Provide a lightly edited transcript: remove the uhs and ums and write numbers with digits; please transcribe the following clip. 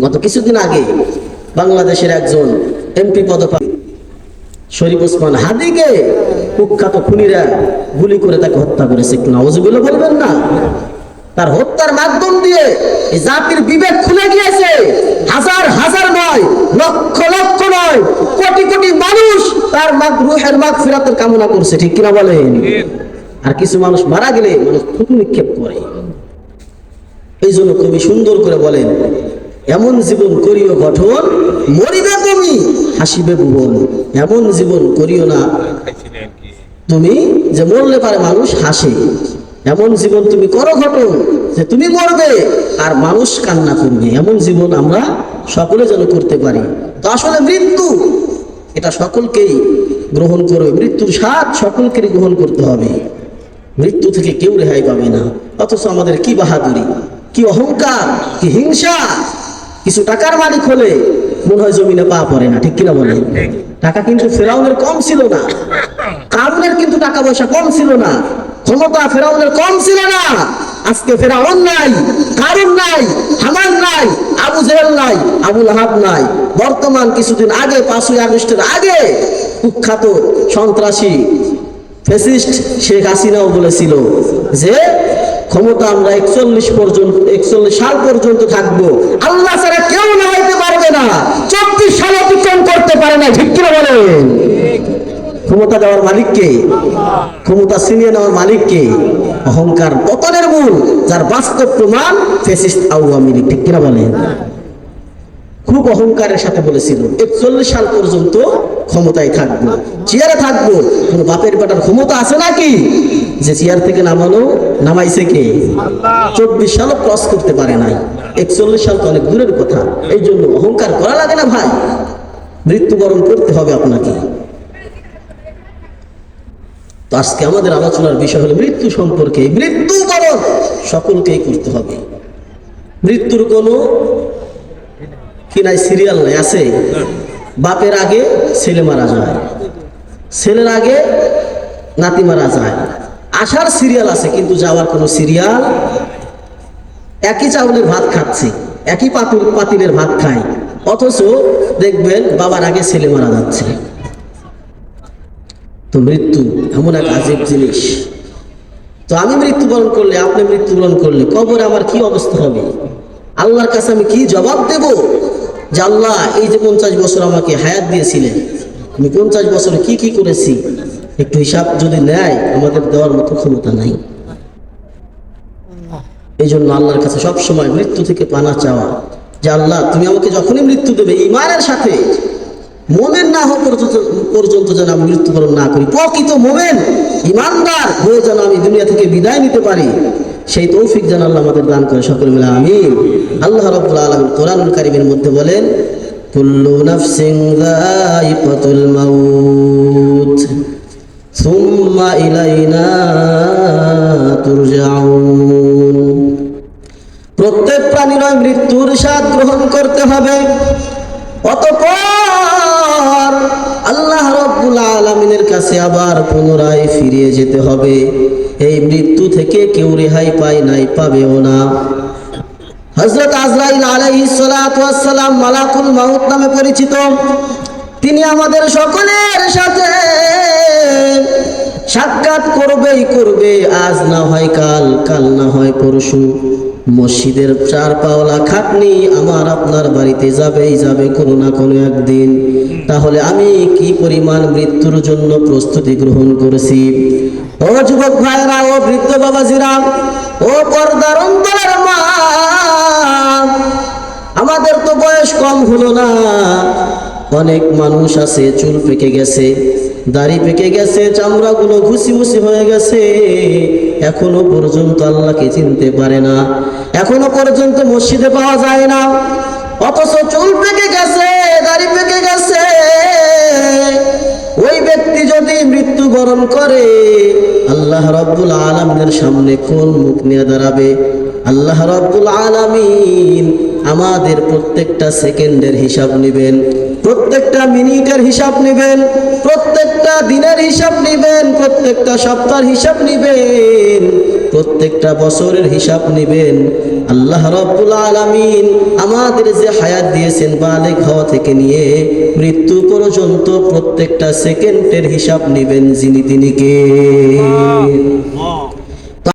গত কিছুদিন আগে বাংলাদেশের একজন এমপি পদপ্রার্থী শরীফ ওসমান হাদিকে কুখ্যাত খুনিরা গুলি করে তাকে হত্যা করেছে। একটু নাউজুবিল্লাহ বলবেন না? তার হত্যার মাধ্যম দিয়ে এই জাতির বিবেক খুলে গিয়েছে। হাজার হাজার নয়, লক্ষ লক্ষ নয়, কোটি কোটি মানুষ তার রূহের মাগফিরাতের কামনা করছে। ঠিক কিনা বলেন? আর কিছু মানুষ মারা গেলে মানুষ থুতু নিক্ষেপ করে। এই জন্য কবি সুন্দর করে বলেন, এমন জীবন করিও গঠন, মরিবে তুমি হাসিবে ভুবন। এমন জীবন করিও না তুমি যে মরলে পারে মানুষ হাসে। এমন জীবন তুমি করো গঠন যে তুমি মরবে আর মানুষ কান্না করবে। এমন জীবন আমরা সকলে যেন করতে পারি। তো আসলে মৃত্যু এটা সকলকেই গ্রহণ করবে, মৃত্যুর স্বাদ সকলকেই গ্রহণ করতে হবে। মৃত্যু থেকে কেউ রেহাই পাবে না। অথচ আমাদের কি বাহাদুরি, কি অহংকার, কি হিংসা। কিছু টাকার মালিক হলে মনে হয় জমিনে পা পড়ে না। ঠিক কিনা বলেন? টাকা কিন্তু ফেরাউনের কম ছিল না, কারুনের কিন্তু টাকা পয়সা কম ছিল না, ক্ষমতা ফেরাউনের কম ছিল না। আজকে ফেরাউন নাই, কারুন নাই, হামান নাই, আবু জেহেল নাই, আবু লাহাব নাই। বর্তমান কিছুদিন আগে 5ই আগস্টের আগে কুখ্যাত সন্ত্রাসী ফ্যাসিস্ট শেখ হাসিনাও বলেছিল যে ক্ষমতা আমরা 41 সাল পর্যন্ত থাকবো, আল্লাহ ছাড়া কেউ না হইতে পারবে না। 24 সাল অতিক্রম করতে পারে না। ঠিক কিনা বলেন? ক্ষমতা দেওয়ার মালিক কে? ক্ষমতা ছিনিয়ে নেওয়ার মালিক কে? অহংকার পতনের মূল, যার বাস্তব প্রমাণ ফ্যাসিস্ট আওয়ামী লীগ। ঠিক কিনা বলেন? খুব অহংকারের সাথে বলেছিল 41 সাল পর্যন্ত ক্ষমতায় থাকবো, চেয়ারে থাকবো। কোন বাপের বেটার ক্ষমতা আছে নাকি যে চেয়ার থেকে নামাইছে কে? 24 সালও ক্রস করতে পারে নাই। 41 সাল তো অনেক দূরের কথা। এই জন্য অহংকার করা লাগে না ভাই, মৃত্যুবরণ করতে হবে আপনাকে। তো আজকে আমাদের আলোচনার বিষয় হলো মৃত্যু সম্পর্কে। মৃত্যুবরণ সকলকেই করতে হবে। মৃত্যুর কোনো কি নাই, সিরিয়াল নাই। আছে বাপের আগে ছেলে মারা যায়, ছেলের আগে নাতি মারা যায়। আসার সিরিয়াল আছে কিন্তু যাওয়ার কোনো সিরিয়াল। একই চাউলের ভাত খাচ্ছে, একই পাতিলের ভাত খায়, অথচ দেখবেন বাবার আগে ছেলে মারা যাচ্ছে। তো মৃত্যু এমন এক আজীব জিনিস। তো আমি মৃত্যুবরণ করলে, আপনি মৃত্যুবরণ করলে কবরে আমার কি অবস্থা হবে? আল্লাহর কাছে আমি কি জবাব দেব যে আল্লাহ এই যে 50 বছর আমাকে হায়াত দিয়েছিলেন, আমি 50 বছরে কি কি করেছি? একটু হিসাব যদি নেয়, আমাদের দেওয়ার মতো ক্ষমতা নাই। এই জন্য আল্লাহর কাছে সবসময় মৃত্যু থেকে পানা চাওয়া যে আল্লাহ তুমি আমাকে যখনই মৃত্যু দেবে ঈমানের সাথে, মোমেন না হওয়া পর্যন্ত যেন আমি মৃত্যুবরণ না করি। প্রকৃত মোমেন ঈমানদার হয়ে যেন আমি দুনিয়া থেকে বিদায় নিতে পারি, সেই তৌফিক যেন আল্লাহ আমাদের দান করে। সকলে মিলে আমিন। আল্লাহ রাব্বুল আলামিন কোরআনুল কারীমের মধ্যে বলেন, কুল্লু নাফসিন যায়িকাতুল মাউত সুম্মা ইলাইনা তুরজাউন। প্রত্যেক প্রাণীর মৃত্যুর স্বাদ গ্রহণ করতে হবে, অতঃপর আল্লাহ রাব্বুল আলামিনের কাছে আবার পুনরায় ফিরে যেতে হবে। এই মৃত্যু থেকে কেউ রেহাই পায় নাই, পাবেও না। হযরত আজরাইল আলাইহিস সালাতু ওয়াস সালাম মালাকুল মাউত নামে পরিচিত। তিনি আমাদের সকলের সাথে সাক্ষাৎ করবেই করবে। আজ না হয় কাল, কাল না হয় পরশু। মসজিদের 4 পাওলা খাটনি আমার আপনার বাড়িতে যাবেই যাবে কোনো না কোনো একদিন। তাহলে আমি কি পরিমাণ মৃত্যুর জন্য প্রস্তুতি গ্রহণ করেছি? ও যুবক ভাইরা, ও বৃদ্ধ বাবাজিরা, ও পর্দার অন্তরের মা, আমাদের তো বয়স কম হলো না। অনেক মানুষ আছে চুল পেকে গেছে, দাড়ি পেকে গেছে, চামড়াগুলো ঘুষি মুসি হয়ে গেছে, এখনো পর্যন্ত আল্লাহকে চিনতে পারে না, এখনো পর্যন্ত মসজিদে পাওয়া যায় না। অথচ চুল পেকে গেছে, দাড়ি পেকে গেছে, ওই ব্যক্তি যদি মৃত্যুবরণ করে আল্লাহ রাব্বুল আলামিনের সামনে কোন মুখ নিয়ে দাঁড়াবে? আল্লাহ রাব্বুল আলামিন আমাদের প্রত্যেকটা সেকেন্ডের হিসাব নেবেন, প্রত্যেকটা মিনিটের হিসাব নেবেন, প্রত্যেকটা দিনের হিসাব নেবেন, প্রত্যেকটা সপ্তাহের হিসাব নেবেন, প্রত্যেকটা বছরের হিসাব নেবেন। আল্লাহ রাব্বুল আলামিন আমাদের যে হায়াত দিয়েছেন বালেগ হওয়া থেকে নিয়ে মৃত্যু পর্যন্ত প্রত্যেকটা সেকেন্ডের হিসাব নেবেন যিনি তিনি কে?